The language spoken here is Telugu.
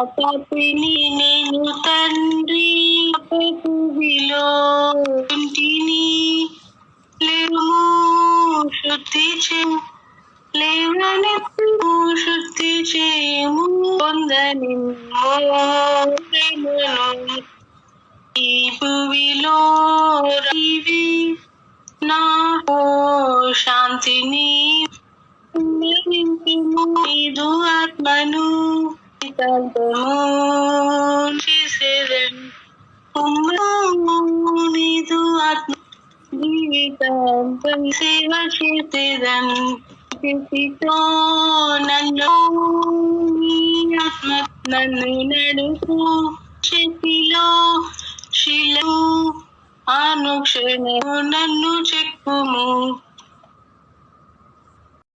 తపిని నేను తండ్రి పృథివిలో ఇంటిని లేము శుద్ధి లేవనెత్తు శుద్ధి చేయము పొందని ఈ భూమిలో ఇవి నా శాంతిని నీదు ఆత్మను చేసేదను నీదు ఆత్మ జీవితాంతం సేవ చేసేదను స్థితితో నన్ను నీ ఆత్మ నన్ను నడుపు చేతిలో శిలు అనుక్షణము నన్ను చెక్కుము